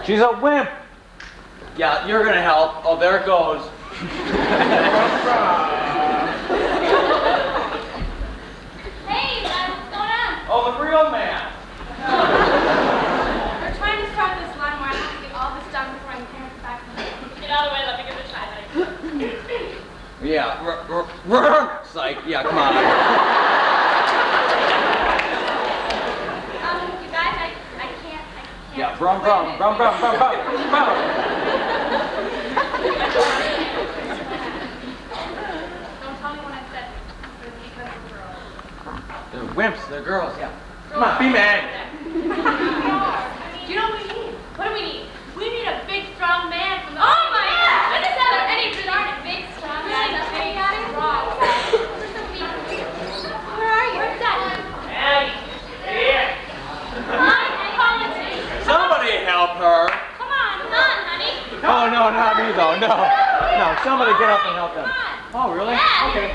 She's a wimp. Yeah, you're gonna help. Oh, there it goes. Hey, what's going on? Oh, the real man. We're trying to start this lawnmower. I have to get all this done before my parents get back. Get out of the way. Let me give it a try, honey. Yeah, psych. Yeah, come on. You guys, I can't. Yeah, brum. Don't tell me when I said it's because of girls. They're wimps, they're girls, yeah. Come on, be mad. Do you know what we need? What do we need? We need a big, strong man from the... Oh my God! When is that any really big, strong man? Big, strong. Where are you? Where's that? Hey, here. Somebody help her. Come on, honey. Oh, no, not me though, no. No, somebody get up and help them. Come on. Oh, really? Yeah, Okay.